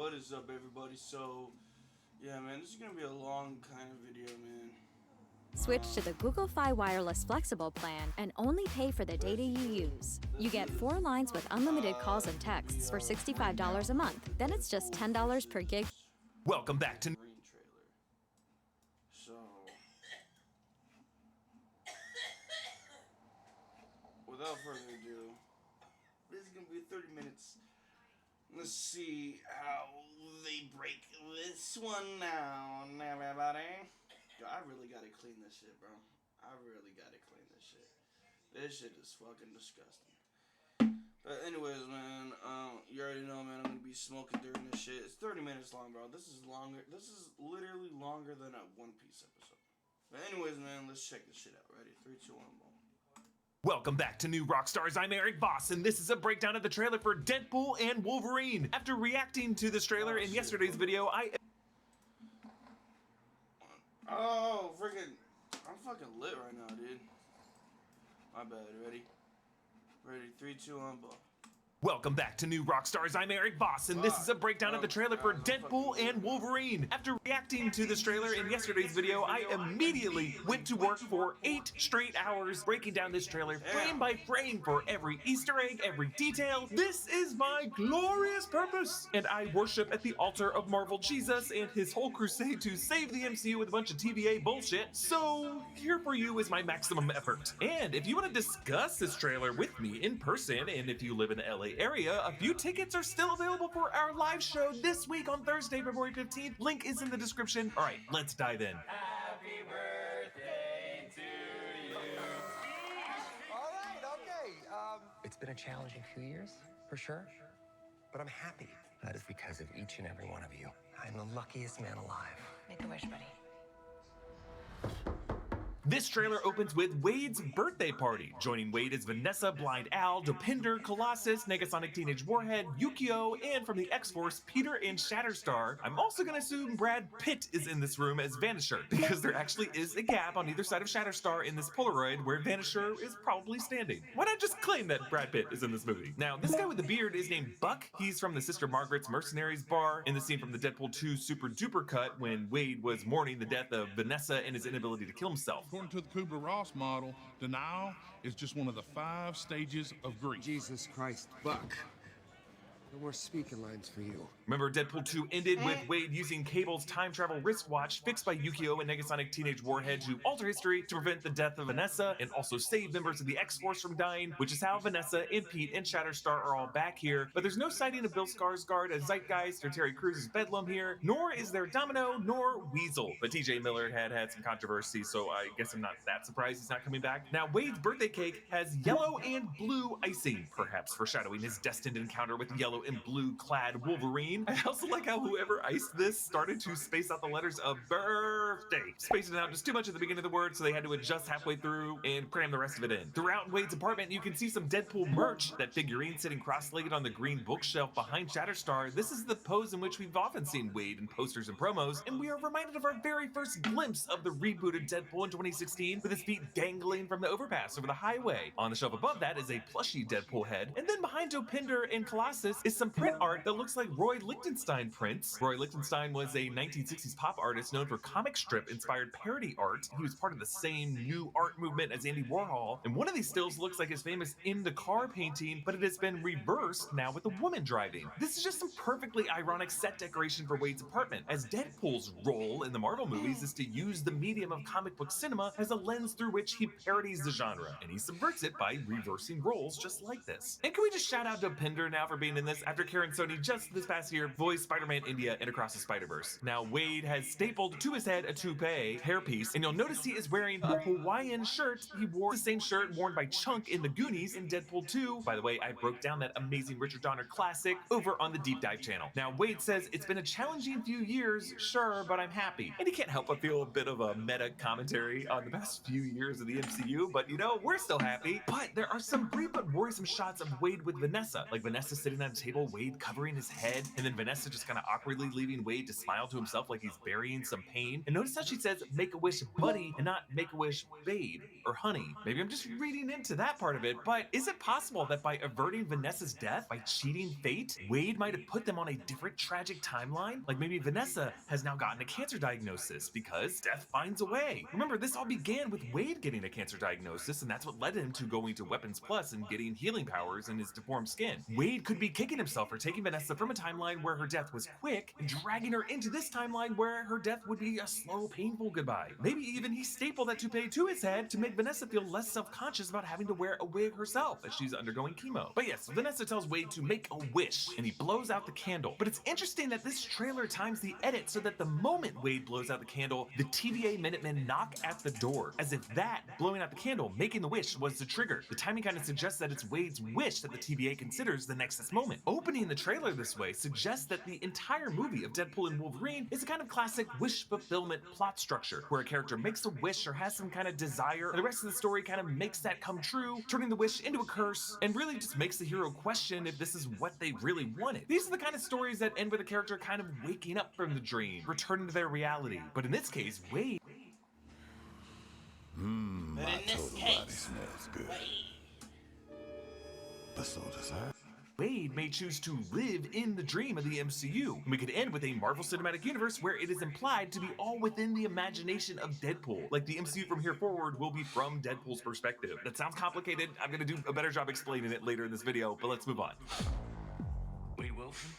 What is up, everybody? So, yeah, man, this is gonna be a long kind of video, man. Switch to the Google Fi Wireless Flexible plan and only pay for the data you use. You get 4 lines with unlimited calls and texts for $65 a month. Then it's just $10 per gig. Welcome back to Wolverine trailer. So, without further ado, this is gonna be 30 minutes. Let's see how they break this one down, everybody. I really gotta clean this shit, bro. I really gotta clean this shit. This shit is fucking disgusting. But anyways, man, you already know, man, I'm gonna be smoking during this shit. It's 30 minutes long, bro. This is longer. This is literally longer than a One Piece episode. But anyways, man, let's check this shit out. Ready? 3, 2, 1, boom. Welcome back to New Rockstars. I'm Eric Voss, and this is a breakdown of the trailer for Deadpool and Wolverine. After reacting to this trailer in yesterday's video, Oh, freaking, I'm fucking lit right now, dude. My bad. Ready? Ready? 3, 2, 1, boom. Welcome back to New Rockstars. I'm Eric Voss, and this is a breakdown of the trailer for Deadpool and Wolverine. After reacting to this trailer in yesterday's video, I immediately went to work for 8 straight hours, breaking down this trailer frame by frame for every Easter egg, every detail. This is my glorious purpose, and I worship at the altar of Marvel Jesus and his whole crusade to save the MCU with a bunch of TVA bullshit. So here for you is my maximum effort. And if you want to discuss this trailer with me in person, and if you live in the LA area, a few tickets are still available for our live show this week on Thursday, February 15th. Link is in the description. All right, let's dive in. Happy birthday to you. All right, okay. It's been a challenging few years, for sure. But I'm happy. That is because of each and every one of you. I'm the luckiest man alive. Make a wish, buddy. This trailer opens with Wade's birthday party. Joining Wade is Vanessa, Blind Al, Dopinder, Colossus, Negasonic Teenage Warhead, Yukio, and from the X-Force, Peter and Shatterstar. I'm also gonna assume Brad Pitt is in this room as Vanisher, because there actually is a gap on either side of Shatterstar in this Polaroid where Vanisher is probably standing. Why not just claim that Brad Pitt is in this movie? Now, this guy with the beard is named Buck. He's from the Sister Margaret's Mercenaries bar in the scene from the Deadpool 2 Super Duper cut when Wade was mourning the death of Vanessa and his inability to kill himself. According to the Kubler-Ross model, denial is just one of the 5 stages of grief. Jesus Christ, Buck. No more speaking lines for you. Remember, Deadpool 2 ended with Wade using Cable's time travel wristwatch fixed by Yukio and Negasonic Teenage Warhead to alter history to prevent the death of Vanessa and also save members of the X-Force from dying, which is how Vanessa and Pete and Shatterstar are all back here. But there's no sighting of Bill Skarsgård as Zeitgeist or Terry Crews' Bedlam here, nor is there Domino nor Weasel. But TJ Miller had some controversy, so I guess I'm not that surprised he's not coming back. Now, Wade's birthday cake has yellow and blue icing, perhaps foreshadowing his destined encounter with yellow and blue clad Wolverine. I also like how whoever iced this started to space out the letters of birthday, spacing it out just too much at the beginning of the word, so they had to adjust halfway through and cram the rest of it in. Throughout Wade's apartment, you can see some Deadpool merch. That figurine sitting cross-legged on the green bookshelf behind Shatterstar. This is the pose in which we've often seen Wade in posters and promos, and we are reminded of our very first glimpse of the rebooted Deadpool in 2016 with his feet dangling from the overpass over the highway. On the shelf above that is a plushy Deadpool head, and then behind Dopinder and Colossus is some print art that looks like Roy Lichtenstein prints. Roy Lichtenstein was a 1960s pop artist known for comic strip inspired parody art. He was part of the same new art movement as Andy Warhol, and one of these stills looks like his famous In the Car painting, but it has been reversed now with a woman driving. This is just some perfectly ironic set decoration for Wade's apartment, as Deadpool's role in the Marvel movies is to use the medium of comic book cinema as a lens through which he parodies the genre, and he subverts it by reversing roles just like this. And can we just shout out Dopinder now for being in this after Karen Sony just this past year voiced Spider-Man India and Across the Spider-Verse. Now, Wade has stapled to his head a toupee hairpiece, and you'll notice he is wearing a Hawaiian shirt. He wore the same shirt worn by Chunk in the Goonies in Deadpool 2. By the way, I broke down that amazing Richard Donner classic over on the Deep Dive channel. Now, Wade says, it's been a challenging few years, sure, but I'm happy. And he can't help but feel a bit of a meta commentary on the past few years of the MCU, but you know, we're still happy. But there are some brief but worrisome shots of Wade with Vanessa, like Vanessa sitting at a table table, Wade covering his head, and then Vanessa just kind of awkwardly leaving Wade to smile to himself like he's burying some pain. And notice how she says Make-A-Wish buddy and not Make-A-Wish babe or honey. Maybe I'm just reading into that part of it, but is it possible that by averting Vanessa's death, by cheating fate, Wade might have put them on a different tragic timeline? Like maybe Vanessa has now gotten a cancer diagnosis because death finds a way. Remember, this all began with Wade getting a cancer diagnosis, and that's what led him to going to Weapons Plus and getting healing powers in his deformed skin. Wade could be kicking himself for taking Vanessa from a timeline where her death was quick and dragging her into this timeline where her death would be a slow, painful goodbye. Maybe even he stapled that toupee to his head to make Vanessa feel less self-conscious about having to wear a wig herself as she's undergoing chemo. But yes, Vanessa tells Wade to make a wish, and he blows out the candle. But it's interesting that this trailer times the edit so that the moment Wade blows out the candle, the TVA Minutemen knock at the door, as if that, blowing out the candle, making the wish, was the trigger. The timing kind of suggests that it's Wade's wish that the TVA considers the Nexus moment. Opening the trailer this way suggests that the entire movie of Deadpool and Wolverine is a kind of classic wish fulfillment plot structure, where a character makes a wish or has some kind of desire, and the rest of the story kind of makes that come true, turning the wish into a curse, and really just makes the hero question if this is what they really wanted. These are the kind of stories that end with a character kind of waking up from the dream, returning to their reality. But in this case, Wade... But in this case, smells good. But so does I. Wade may choose to live in the dream of the MCU. And we could end with a Marvel Cinematic Universe where it is implied to be all within the imagination of Deadpool. Like the MCU from here forward will be from Deadpool's perspective. That sounds complicated. I'm gonna do a better job explaining it later in this video, but let's move on. Wade Wilson?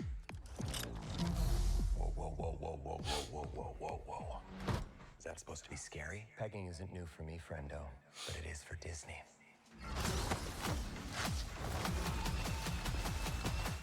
Whoa, whoa, whoa, whoa, whoa, whoa, whoa, whoa, whoa. Is that supposed to be scary? Pegging isn't new for me, friendo, but it is for Disney.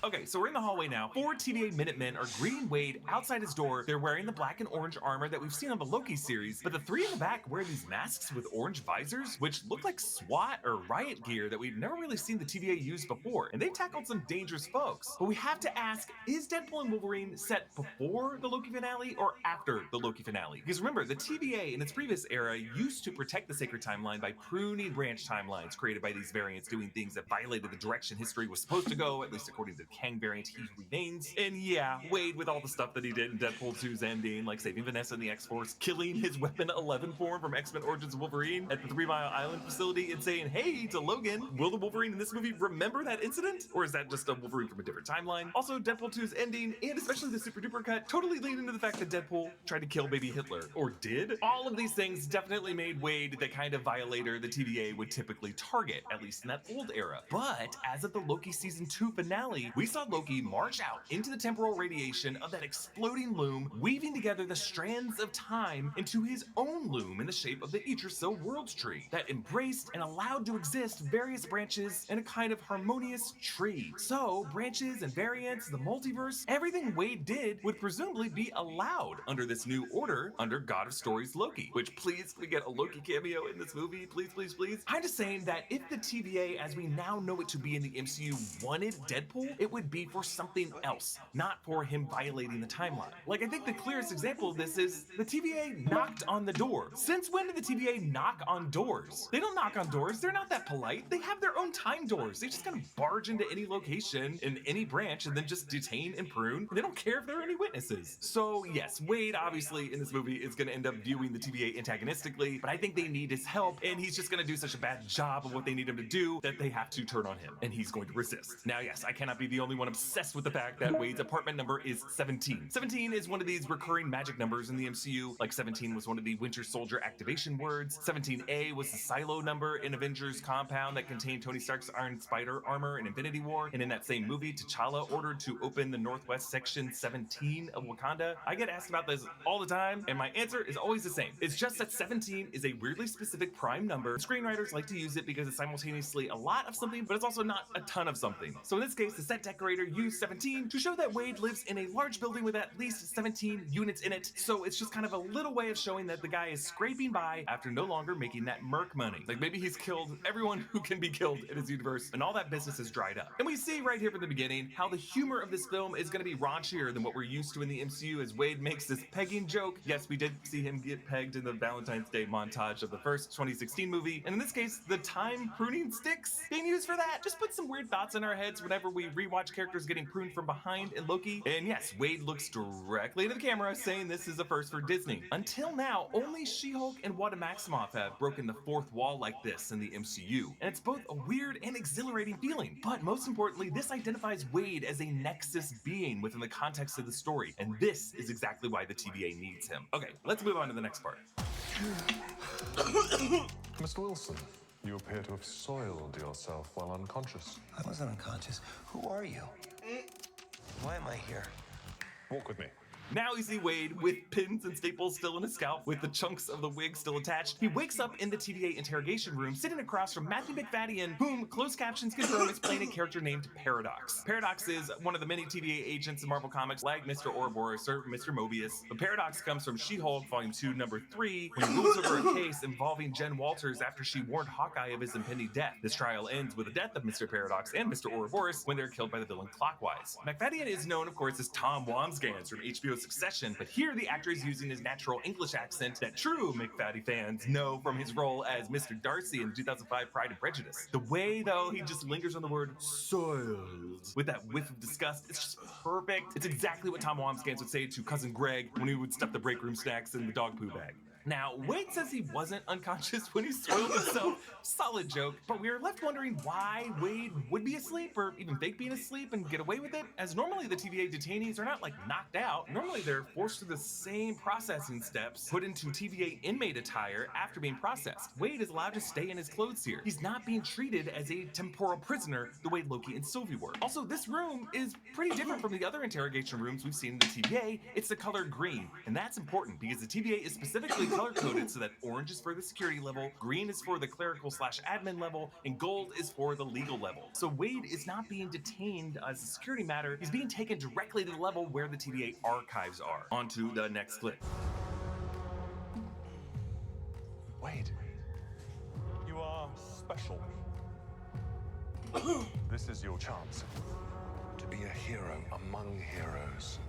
Okay, so we're in the hallway now. 4 TVA Minutemen are greeting Wade outside his door. They're wearing the black and orange armor that we've seen on the Loki series, but the 3 in the back wear these masks with orange visors, which look like SWAT or riot gear that we've never really seen the TVA use before, and they've tackled some dangerous folks. But we have to ask, is Deadpool and Wolverine set before the Loki finale or after the Loki finale? Because remember, the TVA in its previous era used to protect the sacred timeline by pruning branch timelines created by these variants doing things that violated the direction history was supposed to go, at least according to Kang variant He Who Remains. And yeah, Wade, with all the stuff that he did in Deadpool 2's ending, like saving Vanessa and the X-Force, killing his Weapon 11 form from X-Men Origins Wolverine at the 3 Mile Island facility and saying, hey, to Logan, will the Wolverine in this movie remember that incident? Or is that just a Wolverine from a different timeline? Also, Deadpool 2's ending, and especially the super duper cut, totally lead into the fact that Deadpool tried to kill baby Hitler. Or did? All of these things definitely made Wade the kind of violator the TVA would typically target, at least in that old era. But as of the Loki Season 2 finale, we saw Loki march out into the temporal radiation of that exploding loom, weaving together the strands of time into his own loom in the shape of the Idrisil Worlds Tree that embraced and allowed to exist various branches in a kind of harmonious tree. So, branches and variants, the multiverse, everything Wade did would presumably be allowed under this new order under God of Stories Loki, which please, can we get a Loki cameo in this movie? Please, please, please. I'm just saying that if the TVA, as we now know it to be in the MCU, wanted Deadpool, it would be for something else, not for him violating the timeline. Like, I think the clearest example of this is the TVA knocked on the door. Since when did the TVA knock on doors? They don't knock on doors. They're not that polite. They have their own time doors. They just kind of barge into any location in any branch and then just detain and prune. And they don't care if there are any witnesses. So yes, Wade obviously in this movie is going to end up viewing the TVA antagonistically, but I think they need his help, and he's just going to do such a bad job of what they need him to do that they have to turn on him, and he's going to resist. Now yes, I cannot be the only one obsessed with the fact that Wade's apartment number is 17. 17 is one of these recurring magic numbers in the MCU, like 17 was one of the Winter Soldier activation words. 17A was the silo number in Avengers compound that contained Tony Stark's Iron Spider armor in Infinity War, and in that same movie, T'Challa ordered to open the Northwest Section 17 of Wakanda. I get asked about this all the time, and my answer is always the same. It's just that 17 is a weirdly specific prime number. Screenwriters like to use it because it's simultaneously a lot of something, but it's also not a ton of something. So in this case, the set decorator used 17 to show that Wade lives in a large building with at least 17 units in it, so it's just kind of a little way of showing that the guy is scraping by after no longer making that merc money. Like maybe he's killed everyone who can be killed in his universe, and all that business has dried up. And we see right here from the beginning how the humor of this film is going to be raunchier than what we're used to in the MCU as Wade makes this pegging joke. Yes, we did see him get pegged in the Valentine's Day montage of the first 2016 movie, and in this case, the time pruning sticks being used for that just put some weird thoughts in our heads whenever we rewatch rewatch characters getting pruned from behind in Loki. And yes, Wade looks directly into the camera saying this is a first for Disney. Until now, only She-Hulk and Wanda Maximoff have broken the fourth wall like this in the MCU. And it's both a weird and exhilarating feeling. But most importantly, this identifies Wade as a Nexus being within the context of the story. And this is exactly why the TVA needs him. Okay, let's move on to the next part. Mr. Wilson, you appear to have soiled yourself while unconscious. I wasn't unconscious. Who are you? Why am I here? Walk with me. Now you see Wade with pins and staples still in his scalp, with the chunks of the wig still attached. He wakes up in the TVA interrogation room, sitting across from Matthew McFadden, whom closed captions confirm is playing a character named Paradox. Paradox is one of the many TVA agents in Marvel Comics, like Mr. Ouroboros or Mr. Mobius. But Paradox comes from She-Hulk Volume 2, Number 3, when he rules over a case involving Jen Walters after she warned Hawkeye of his impending death. This trial ends with the death of Mr. Paradox and Mr. Ouroboros when they're killed by the villain Clockwise. McFadden is known, of course, as Tom Wambsgans from HBO's Succession, but here the actor is using his natural English accent that true McFadden fans know from his role as Mr. Darcy in 2005 Pride and Prejudice. The way, though, he just lingers on the word soiled with that whiff of disgust, it's just perfect. It's exactly what Tom Wambsgans would say to cousin Greg when he would stuff the break room snacks in the dog poo bag. Now, Wade says he wasn't unconscious when he soiled himself. Solid joke, but we are left wondering why Wade would be asleep or even fake being asleep and get away with it, as normally the TVA detainees are not like knocked out. Normally they're forced through the same processing steps, put into TVA inmate attire after being processed. Wade is allowed to stay in his clothes here. He's not being treated as a temporal prisoner the way Loki and Sylvie were. Also, this room is pretty different from the other interrogation rooms we've seen in the TVA. It's the color green, and that's important because the TVA is specifically color-coded so that orange is for the security level, green is for the clerical/admin level, and gold is for the legal level. So Wade is not being detained as a security matter, he's being taken directly to the level where the TVA archives are. On to the next clip. Wade, you are special. This is your chance to be a hero among heroes.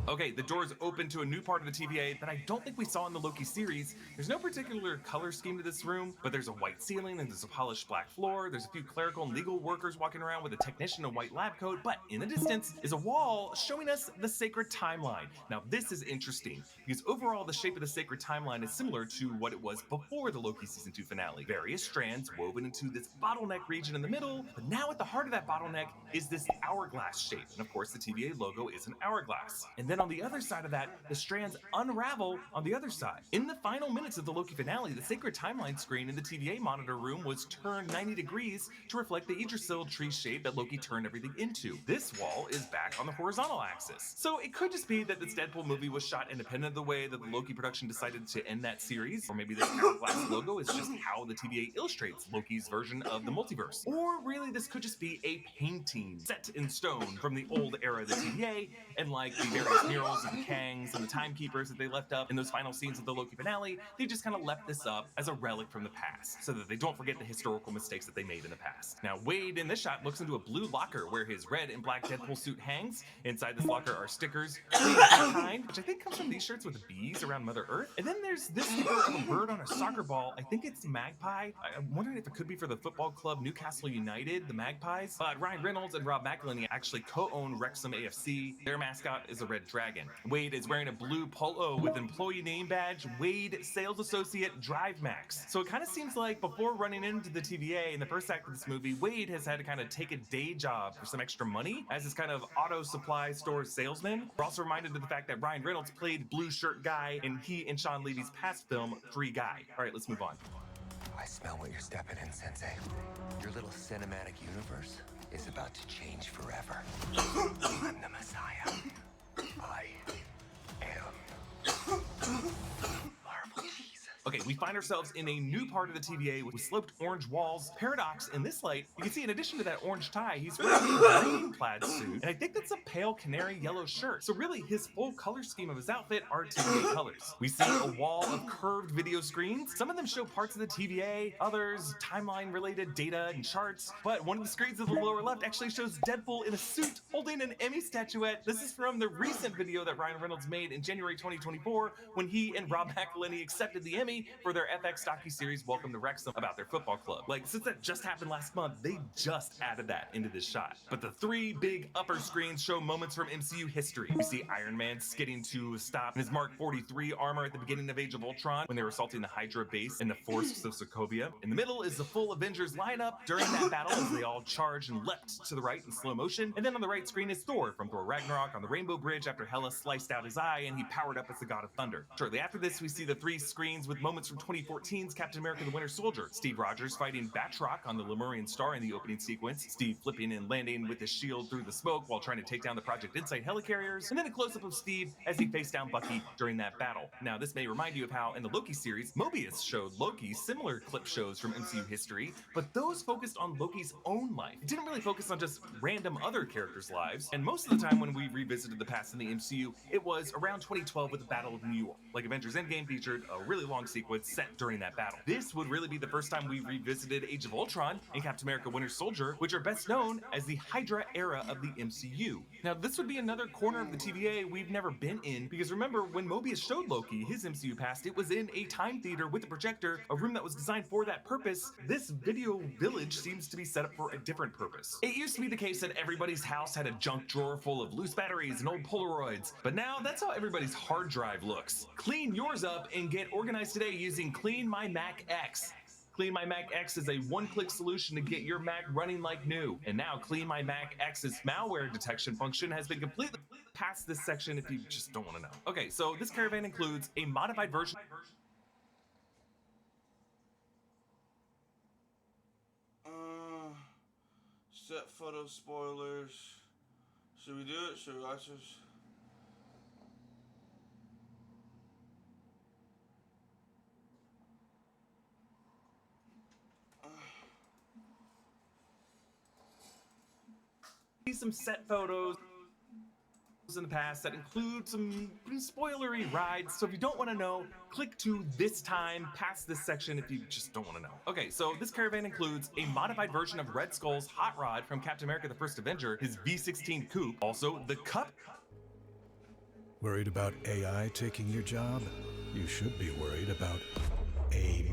Okay, the doors open to a new part of the TVA that I don't think we saw in the Loki series. There's no particular color scheme to this room, but there's a white ceiling and there's a polished black floor. There's a few clerical and legal workers walking around with a technician in a white lab coat, but in the distance is a wall showing us the sacred timeline. Now this is interesting because overall the shape of the sacred timeline is similar to what it was before the Loki season 2 finale. Various strands woven into this bottleneck region in the middle, but now at the heart of that bottleneck is this hourglass shape. And of course the TVA logo is an hourglass. And then on the other side of that, the strands unravel on the other side. In the final minutes of the Loki finale, the sacred timeline screen in the TVA monitor room was turned 90 degrees to reflect the Yggdrasil tree shape that Loki turned everything into. This wall is back on the horizontal axis. So it could just be that this Deadpool movie was shot independent of the way that the Loki production decided to end that series, or maybe this hourglass logo is just how the TVA illustrates Loki's version of the multiverse. Or really this could just be a painting set in stone from the old era of the TVA, and like the various murals of the Kangs and the Timekeepers that they left up in those final scenes of the Loki finale, they just kind of left this up as a relic from the past so that they don't forget the historical mistakes that they made in the past. Now Wade in this shot looks into a blue locker where his red and black Deadpool suit hangs. Inside this locker are stickers, kind, which I think comes from these shirts with bees around Mother Earth. And then there's this sticker of a bird on a soccer ball. I think it's Magpie. I'm wondering if it could be for the football club Newcastle United, the Magpies. But Ryan Reynolds and Rob McElhenney actually co-own Wrexham AFC. Their mascot is a red dragon. Wade is wearing a blue polo with employee name badge, Wade Sales Associate Drive Max. So it kind of seems like before running into the TVA in the first act of this movie, Wade has had to kind of take a day job for some extra money as this kind of auto supply store salesman. We're also reminded of the fact that Ryan Reynolds played Blue Shirt Guy in he and Sean Levy's past film, Free Guy. All right, let's move on. I smell what you're stepping in, Sensei. Your little cinematic universe is about to change forever. I'm the Messiah. I am Marvel Jesus. Okay, we find ourselves in a new part of the TVA with sloped orange walls. Paradox in this light, you can see in addition to that orange tie, he's wearing a green plaid suit, and I think that's a pale canary yellow shirt. So really, his full color scheme of his outfit are TVA colors. We see a wall of curved video screens. Some of them show parts of the TVA, others timeline-related data and charts, but one of the screens in the lower left actually shows Deadpool in a suit holding an Emmy statuette. This is from the recent video that Ryan Reynolds made in January 2024 when he and Rob McElhenney accepted the Emmy Miami for their FX docuseries Welcome to Wrexham about their football club. Like, since that just happened last month, they just added that into this shot. But the three big upper screens show moments from MCU history. We see Iron Man skidding to a stop in his Mark 43 armor at the beginning of Age of Ultron when they were assaulting the Hydra base in the forests of Sokovia. In the middle is the full Avengers lineup during that battle as they all charged and leapt to the right in slow motion. And then on the right screen is Thor from Thor Ragnarok on the Rainbow Bridge after Hela sliced out his eye and he powered up as the God of Thunder. Shortly after this, we see the three screens with moments from 2014's Captain America the Winter Soldier. Steve Rogers fighting Batroc on the Lemurian Star in the opening sequence, Steve flipping and landing with his shield through the smoke while trying to take down the Project Insight helicarriers, and then a close-up of Steve as he faced down Bucky during that battle. Now, this may remind you of how in the Loki series, Mobius showed Loki similar clip shows from MCU history, but those focused on Loki's own life. It didn't really focus on just random other characters' lives, and most of the time when we revisited the past in the MCU, it was around 2012 with the Battle of New York. Like Avengers Endgame featured a really long sequence set during that battle. This would really be the first time we revisited Age of Ultron and Captain America Winter Soldier, which are best known as the Hydra era of the MCU. Now, this would be another corner of the TVA we've never been in, because remember, when Mobius showed Loki his MCU past, it was in a time theater with a projector, a room that was designed for that purpose. This video village seems to be set up for a different purpose. It used to be the case that everybody's house had a junk drawer full of loose batteries and old Polaroids, but now that's how everybody's hard drive looks. Clean yours up and get organized today using Clean My Mac X. Clean My Mac X is a one-click solution to get your Mac running like new. And now Clean My Mac X's malware detection function has been completely past this section if you just don't want to know. Okay, so this caravan includes a modified version. Set photo spoilers. Should we do it? Should we watch this? Some set photos in the past that include some spoilery rides, so if you don't want to know, click to this time past this section if you just don't want to know. Okay, so this caravan includes a modified version of Red Skull's hot rod from Captain America the First Avenger, his V-16 coupe, also the cup. Worried about AI taking your job? You should be worried about a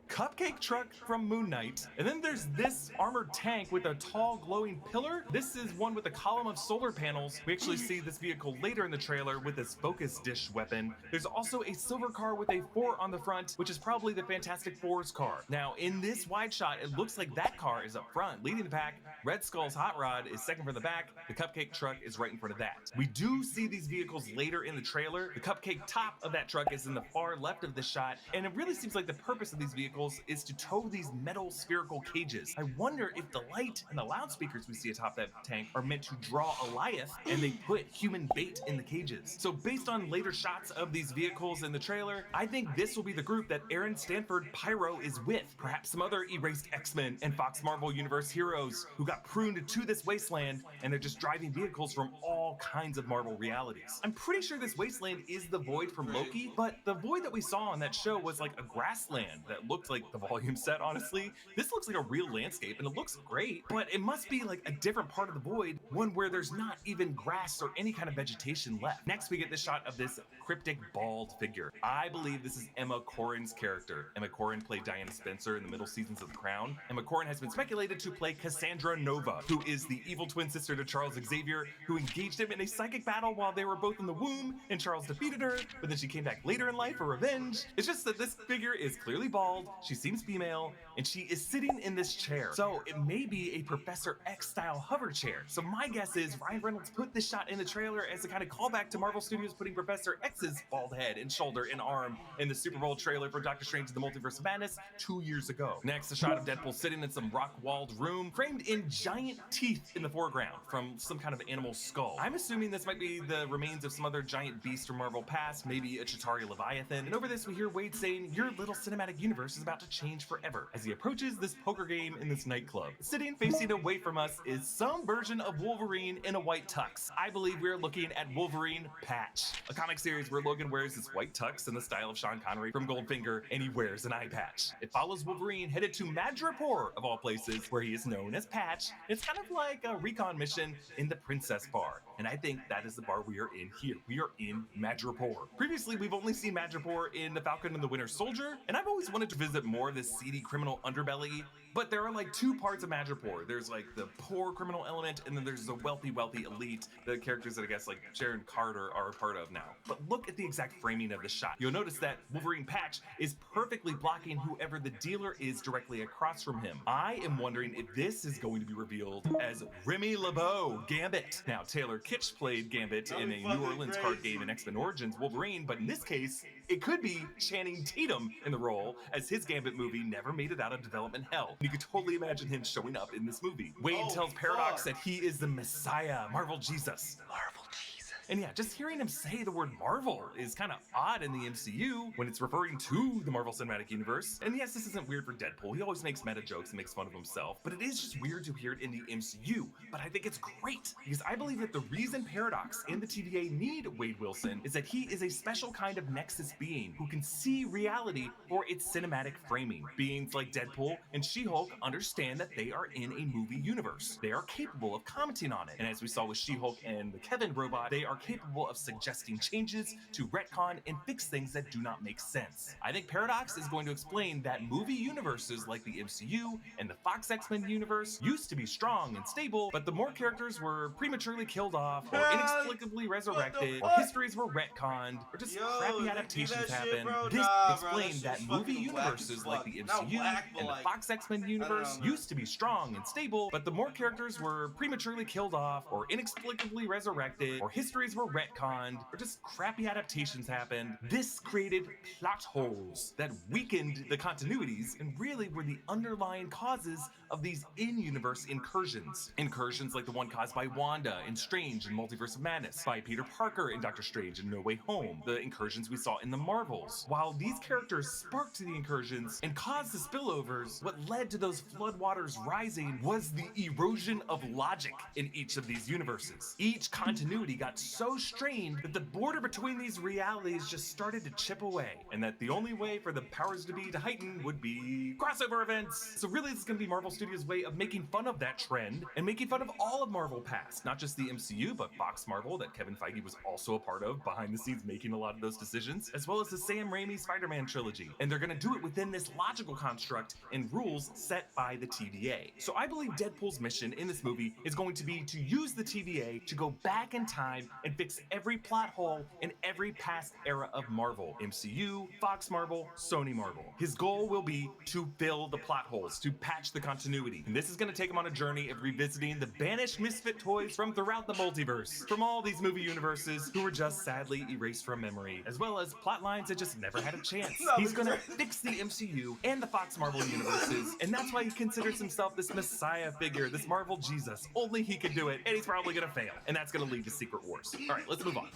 cupcake truck from Moon Knight. And then there's this armored tank with a tall glowing pillar. This is one with a column of solar panels. We actually see this vehicle later in the trailer with this focus dish weapon. There's also a silver car with a 4 on the front, which is probably the Fantastic Four's car. Now in this wide shot, it looks like that car is up front, leading the pack. Red Skull's hot rod is second from the back. The cupcake truck is right in front of that. We do see these vehicles later in the trailer. The cupcake top of that truck is in the far left of the shot, and it really seems like the purpose of these vehicles is to tow these metal spherical cages. I wonder if the light and the loudspeakers we see atop that tank are meant to draw Goliath, and they put human bait in the cages. So based on later shots of these vehicles in the trailer, I think this will be the group that Aaron Stanford Pyro is with. Perhaps some other erased X-Men and Fox Marvel Universe heroes who got pruned to this wasteland, and they're just driving vehicles from all kinds of Marvel realities. I'm pretty sure this wasteland is the Void from Loki, but the Void that we saw on that show was like a grassland that looked like the volume set, honestly. This looks like a real landscape and it looks great, but it must be like a different part of the Void, one where there's not even grass or any kind of vegetation left. Next, we get this shot of this cryptic bald figure. I believe this is Emma Corrin's character. Emma Corrin played Diana Spencer in the middle seasons of The Crown. Emma Corrin has been speculated to play Cassandra Nova, who is the evil twin sister to Charles Xavier, who engaged him in a psychic battle while they were both in the womb, and Charles defeated her, but then she came back later in life for revenge. It's just that this figure is clearly bald, she seems female, and she is sitting in this chair. So it may be a Professor X style hover chair. So my guess is Ryan Reynolds put this shot in the trailer as a kind of callback to Marvel Studios putting Professor X's bald head and shoulder and arm in the Super Bowl trailer for Doctor Strange in the Multiverse of Madness 2 years ago. Next, a shot of Deadpool sitting in some rock-walled room, framed in giant teeth in the foreground from some kind of animal skull. I'm assuming this might be the remains of some other giant beast from Marvel past, maybe a Chitauri Leviathan. And over this, we hear Wade saying, "Your little cinematic universe is about to change forever," as he approaches this poker game in this nightclub. Sitting facing away from us is some version of Wolverine in a white tux. I believe we're looking at Wolverine Patch, a comic series where Logan wears this white tux in the style of Sean Connery from Goldfinger, and he wears an eye patch. It follows Wolverine headed to Madripoor, of all places, where he is known as Patch. It's kind of like a recon mission in the Princess Bar. And I think that is the bar we are in here. We are in Madripoor. Previously, we've only seen Madripoor in The Falcon and the Winter Soldier, and I've always wanted to visit more of this seedy criminal underbelly, but there are like two parts of Madripoor. There's like the poor criminal element, and then there's the wealthy elite, the characters that I guess like Sharon Carter are a part of now. But look at the exact framing of the shot. You'll notice that Wolverine Patch is perfectly blocking whoever the dealer is directly across from him. I am wondering if this is going to be revealed as Remy LeBeau Gambit. Now, Taylor Kitsch played Gambit in a New Orleans card game in X-Men Origins Wolverine, but in this case, it could be Channing Tatum in the role, as his Gambit movie never made it out of development hell. You could totally imagine him showing up in this movie. Wade tells Paradox that he is the Messiah, Marvel Jesus. Marvel Jesus. And yeah, just hearing him say the word Marvel is kind of odd in the MCU when it's referring to the Marvel Cinematic Universe. And yes, this isn't weird for Deadpool. He always makes meta jokes and makes fun of himself, but it is just weird to hear it in the MCU. But I think it's great because I believe that the reason Paradox and the TVA need Wade Wilson is that he is a special kind of Nexus being who can see reality for its cinematic framing. Beings like Deadpool and She-Hulk understand that they are in a movie universe. They are capable of commenting on it. And as we saw with She-Hulk and the Kevin robot, they are capable of suggesting changes to retcon and fix things that do not make sense. I think Paradox is going to explain that movie universes like the MCU and the Fox X-Men universe used to be strong and stable, but the more characters were prematurely killed off, or inexplicably resurrected, or histories were retconned, or just crappy adaptations happened. This explained that movie universes like the MCU and the Fox X-Men universe used to be strong and stable, but the more characters were prematurely killed off, or inexplicably resurrected, or histories were retconned, or just crappy adaptations happened. This created plot holes that weakened the continuities and really were the underlying causes of these in-universe incursions. Incursions like the one caused by Wanda in Strange and Multiverse of Madness, by Peter Parker in Doctor Strange and No Way Home, the incursions we saw in the Marvels. While these characters sparked the incursions and caused the spillovers, what led to those floodwaters rising was the erosion of logic in each of these universes. Each continuity got so strained that the border between these realities just started to chip away, and that the only way for the powers to be to heighten would be crossover events. So really, this is going to be Marvel Studios' way of making fun of that trend and making fun of all of Marvel past, not just the MCU, but Fox Marvel that Kevin Feige was also a part of behind the scenes making a lot of those decisions, as well as the Sam Raimi Spider-Man trilogy. And they're going to do it within this logical construct and rules set by the TVA. So I believe Deadpool's mission in this movie is going to be to use the TVA to go back in time and fix every plot hole in every past era of Marvel. MCU, Fox Marvel, Sony Marvel. His goal will be to fill the plot holes, to patch the continuity. And this is going to take him on a journey of revisiting the banished misfit toys from throughout the multiverse, from all these movie universes who were just sadly erased from memory, as well as plot lines that just never had a chance. He's going to fix the MCU and the Fox Marvel universes, and that's why he considers himself this messiah figure, this Marvel Jesus. Only he can do it, and he's probably going to fail, and that's going to lead to Secret Wars. All right, let's move on.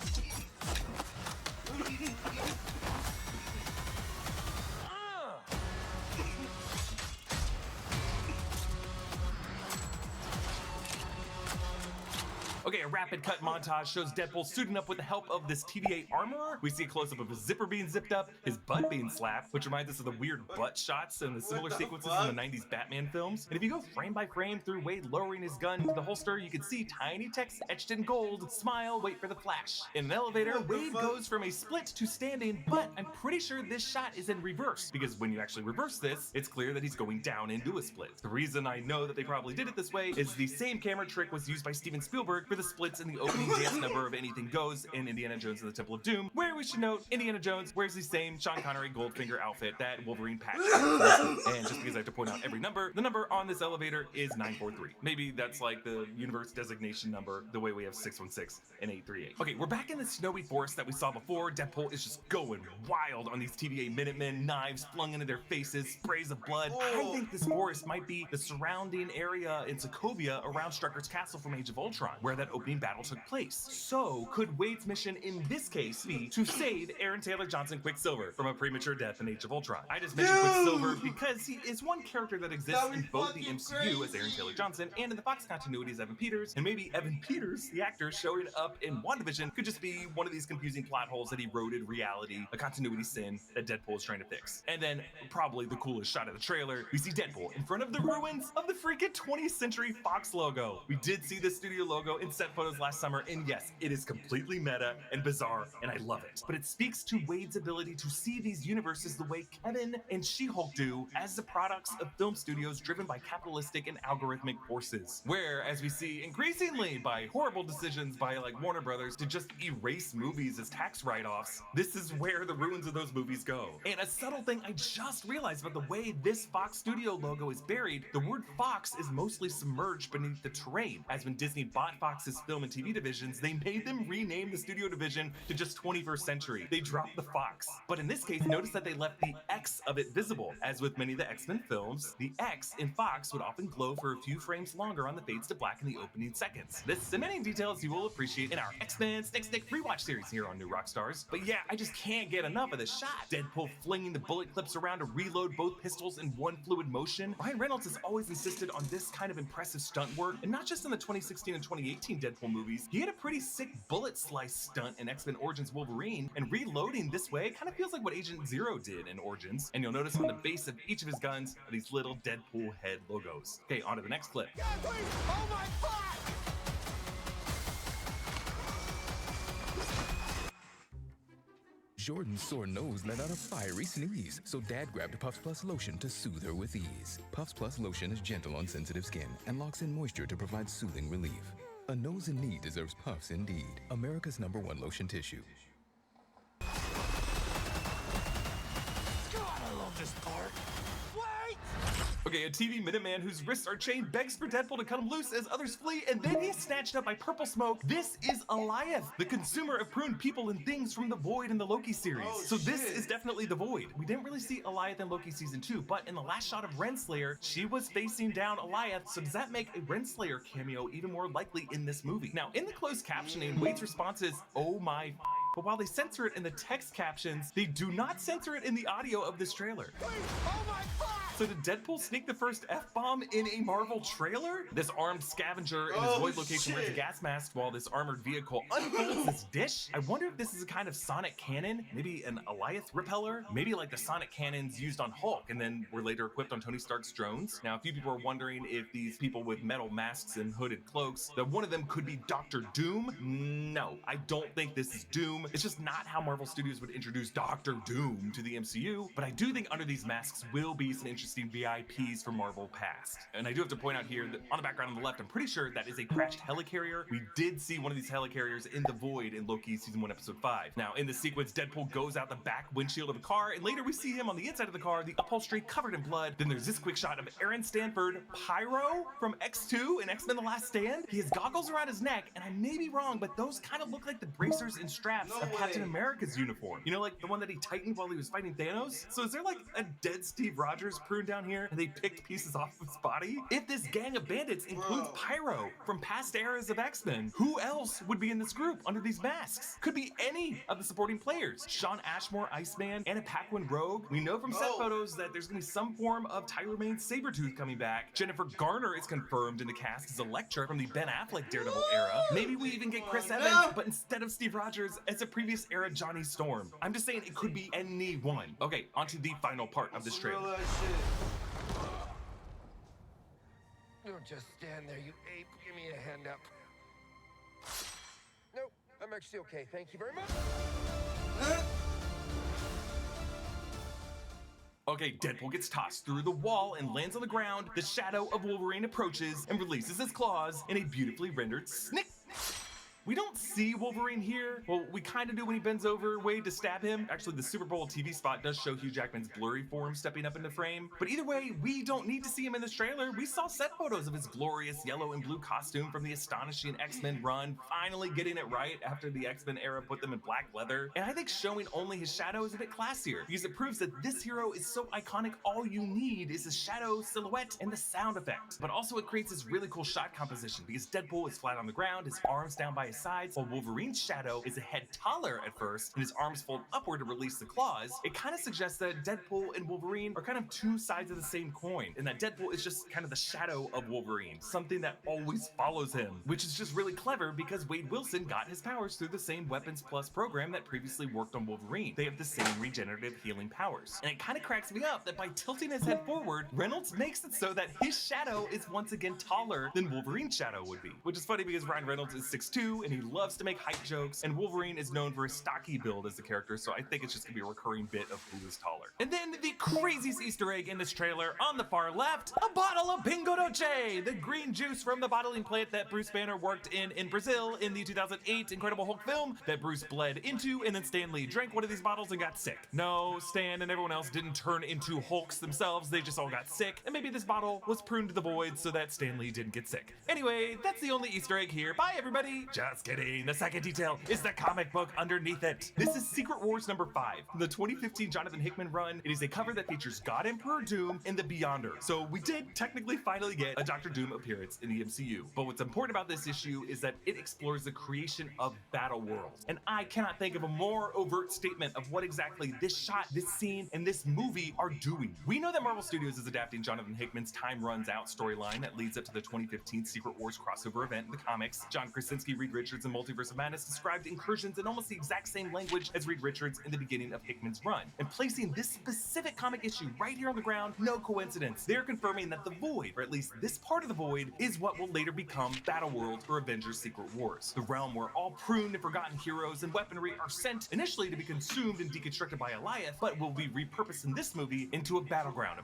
Okay, a rapid cut montage shows Deadpool suiting up with the help of this TVA armorer. We see a close-up of his zipper being zipped up, his butt being slapped, which reminds us of the weird butt shots and the similar sequences in the 90s Batman films. And if you go frame by frame through Wade lowering his gun into the holster, you can see tiny text etched in gold, "Smile, wait for the flash." In an elevator, Wade goes from a split to standing, but I'm pretty sure this shot is in reverse, because when you actually reverse this, it's clear that he's going down into a split. The reason I know that they probably did it this way is the same camera trick was used by Steven Spielberg for the splits in the opening dance number of Anything Goes in Indiana Jones and the Temple of Doom, where we should note Indiana Jones wears the same Sean Connery Goldfinger outfit that Wolverine Patch has. And just because I have to point out every number, the number on this elevator is 943. Maybe that's like the universe designation number, the way we have 616 and 838. Okay, we're back in the snowy forest that we saw before. Deadpool is just going wild on these TVA Minutemen, knives flung into their faces, sprays of blood. I think this forest might be the surrounding area in Sokovia around Strucker's castle from Age of Ultron, where that opening battle took place. So, could Wade's mission in this case be to save Aaron Taylor Johnson Quicksilver from a premature death in Age of Ultron? I just mentioned Quicksilver because he is one character that exists in both the MCU as Aaron Taylor Johnson and in the Fox continuity as Evan Peters, and maybe Evan Peters, the actor showing up in WandaVision, could just be one of these confusing plot holes that eroded reality, a continuity sin that Deadpool is trying to fix. And then, probably the coolest shot of the trailer, we see Deadpool in front of the ruins of the freaking 20th Century Fox logo. We did see the studio logo in updated set photos last summer, and yes, it is completely meta and bizarre, and I love it. But it speaks to Wade's ability to see these universes the way Kevin and She-Hulk do, as the products of film studios driven by capitalistic and algorithmic forces. Where, as we see increasingly by horrible decisions by like Warner Brothers to just erase movies as tax write-offs, this is where the ruins of those movies go. And a subtle thing I just realized about the way this Fox Studio logo is buried, the word Fox is mostly submerged beneath the terrain, as when Disney bought Fox's film and TV divisions, they made them rename the studio division to just 21st Century. They dropped the Fox. But in this case, notice that they left the X of it visible. As with many of the X-Men films, the X in Fox would often glow for a few frames longer on the fades to black in the opening seconds. This and many details you will appreciate in our X-Men Snick rewatch series here on New Rockstars. But yeah, I just can't get enough of this shot. Deadpool flinging the bullet clips around to reload both pistols in one fluid motion. Ryan Reynolds has always insisted on this kind of impressive stunt work, and not just in the 2016 and 2018 Deadpool movies. He had a pretty sick bullet slice stunt in X-Men Origins Wolverine, and reloading this way kind of feels like what Agent Zero did in Origins. And you'll notice on the base of each of his guns are these little Deadpool head logos. Okay, on to the next clip. Oh my God! Jordan's sore nose let out a fiery sneeze, so Dad grabbed Puffs Plus lotion to soothe her with ease. Puffs Plus lotion is gentle on sensitive skin and locks in moisture to provide soothing relief. A nose in need deserves Puffs indeed. America's #1 lotion tissue. God, I love this part. Wait! Okay, a TV Minuteman whose wrists are chained begs for Deadpool to cut him loose as others flee, and then he's snatched up by purple smoke. This is Eliath, the consumer of pruned people and things from the Void in the Loki series. Oh, so this shit. is definitely the Void. We didn't really see Eliath in Loki season 2, but in the last shot of Renslayer, she was facing down Eliath, so does that make a Renslayer cameo even more likely in this movie? Now, in the closed captioning, Wade's response is, "Oh my." But while they censor it in the text captions, they do not censor it in the audio of this trailer. Oh my God! So did Deadpool sneak the first F-bomb in a Marvel trailer? This armed scavenger in his Oh, void location wears a shit. gas mask while this armored vehicle unfolds this dish? I wonder if this is a kind of sonic cannon, maybe an Eliath repeller, maybe like the sonic cannons used on Hulk and then were later equipped on Tony Stark's drones. Now, a few people are wondering if these people with metal masks and hooded cloaks, that one of them could be Dr. Doom. No, I don't think this is Doom. It's just not how Marvel Studios would introduce Dr. Doom to the MCU, but I do think under these masks will be some interesting VIPs from Marvel past. And I do have to point out here that on the background on the left, I'm pretty sure that is a crashed helicarrier. We did see one of these helicarriers in the Void in Loki season 1 episode 5. Now in this sequence, Deadpool goes out the back windshield of a car, and later we see him on the inside of the car, the upholstery covered in blood. Then there's this quick shot of Aaron Stanford, Pyro from X2 and X-Men The Last Stand. He has goggles around his neck, and I may be wrong, but those kind of look like the bracers and straps No of Captain way. America's uniform. You know, like the one that he tightened while he was fighting Thanos? So is there like a dead Steve Rogers prune down here and they picked pieces off of his body? If this gang of bandits includes Bro. Pyro from past eras of X-Men, who else would be in this group under these masks? Could be any of the supporting players. Sean Ashmore, Iceman, Anna Paquin, Rogue. We know from set Oh. photos that there's gonna be some form of Tyler Mane Sabretooth coming back. Jennifer Garner is confirmed in the cast as Elektra from the Ben Affleck Daredevil era. Maybe we even get Chris Oh, Evans, no. but instead of Steve Rogers as a previous era Johnny Storm. I'm just saying it could be anyone. Okay, on to the final part of this Some real trailer. ass shit. Don't just stand there, you ape. Give me a hand up. Nope, I'm actually okay. Thank you very much. Huh? Okay, Deadpool gets tossed through the wall and lands on the ground. The shadow of Wolverine approaches and releases his claws in a beautifully rendered snick. We don't see Wolverine here. Well, we kind of do when he bends over Wade to stab him. Actually, the Super Bowl TV spot does show Hugh Jackman's blurry form stepping up into frame. But either way, we don't need to see him in this trailer. We saw set photos of his glorious yellow and blue costume from the astonishing X-Men run, finally getting it right after the X-Men era put them in black leather. And I think showing only his shadow is a bit classier, because it proves that this hero is so iconic, all you need is his shadow, silhouette, and the sound effect. But also it creates this really cool shot composition, because Deadpool is flat on the ground, his arms down by his sides, while Wolverine's shadow is a head taller at first, and his arms fold upward to release the claws, it kind of suggests that Deadpool and Wolverine are kind of two sides of the same coin, and that Deadpool is just kind of the shadow of Wolverine, something that always follows him, which is just really clever because Wade Wilson got his powers through the same Weapons Plus program that previously worked on Wolverine. They have the same regenerative healing powers. And it kind of cracks me up that by tilting his head forward, Reynolds makes it so that his shadow is once again taller than Wolverine's shadow would be. Which is funny because Ryan Reynolds is 6'2", and he loves to make height jokes, and Wolverine is known for his stocky build as the character, so I think it's just gonna be a recurring bit of who is taller. And then the craziest Easter egg in this trailer on the far left, a bottle of Bingo Dolce, the green juice from the bottling plant that Bruce Banner worked in Brazil in the 2008 Incredible Hulk film that Bruce bled into, and then Stan Lee drank one of these bottles and got sick. No, Stan and everyone else didn't turn into Hulks themselves, they just all got sick, and maybe this bottle was pruned to the void so that Stan Lee didn't get sick. Anyway, that's the only Easter egg here. Bye everybody! Just kidding, the second detail is the comic book underneath it. This is Secret Wars number 5, the 2015 Jonathan Hickman run. It is a cover that features God Emperor Doom and the Beyonder. So we did technically finally get a Dr. Doom appearance in the MCU. But what's important about this issue is that it explores the creation of battle worlds. And I cannot think of a more overt statement of what exactly this shot, this scene, and this movie are doing. We know that Marvel Studios is adapting Jonathan Hickman's Time Runs Out storyline that leads up to the 2015 Secret Wars crossover event in the comics. John Krasinski, Reed Richards, and Multiverse of Madness described incursions in almost the exact same language as Reed Richards in the beginning of Hickman's run. And placing this specific comic issue right here on the ground, no coincidence. They're confirming that the Void, or at least this part of the Void, is what will later become Battleworld or Avengers Secret Wars. The realm where all pruned and forgotten heroes and weaponry are sent initially to be consumed and deconstructed by Eliath, but will be repurposed in this movie into a battleground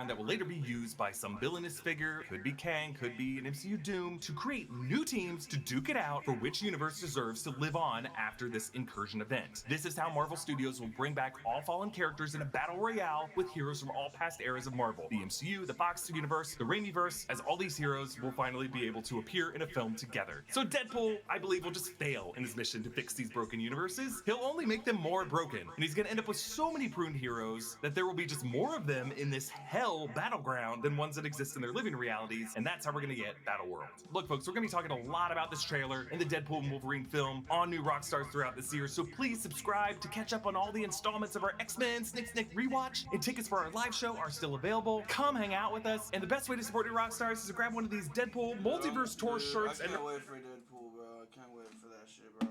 that will later be used by some villainous figure, could be Kang, could be an MCU Doom, to create new teams to duke it out for which universe deserves to live on after this incursion event. This is how Marvel Studios will bring back all fallen characters in a battle royale with heroes from all past eras of Marvel. The MCU, the Fox universe, the Raimiverse, as all these heroes will finally be able to appear in a film together. So Deadpool, I believe, will just fail in his mission to fix these broken universes. He'll only make them more broken, and he's gonna end up with so many pruned heroes that there will be just more of them in this hell battleground than ones that exist in their living realities, and that's how we're gonna get Battleworld. Look folks, we're gonna be talking a lot about this trailer and the Deadpool and Wolverine film on New Rockstars throughout this year, so please subscribe to catch up on all the installments of our X-Men Snick rewatch, and tickets for our live show are still available. Come hang out with us, and the best way to support New Rockstars is to grab one of these Deadpool Multiverse Tour shirts. I can't wait for Deadpool, bro. I can't wait for that shit, bro.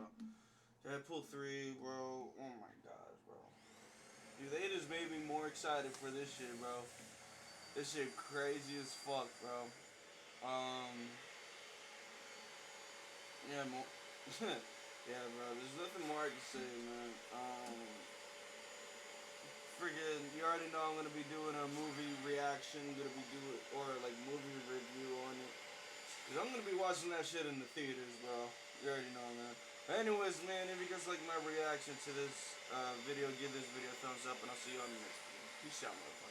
Deadpool 3, bro. Oh my god, bro. Dude, they just made me more excited for this shit, bro. This shit crazy as fuck, bro. Yeah, yeah, bro. There's nothing more I can say, man. Friggin', you already know I'm gonna be doing a movie reaction, or like movie review on it. Cause I'm gonna be watching that shit in the theaters, bro. You already know, man. But anyways, man, if you guys like my reaction to this video, give this video a thumbs up, and I'll see you on the next video. Peace out, motherfucker.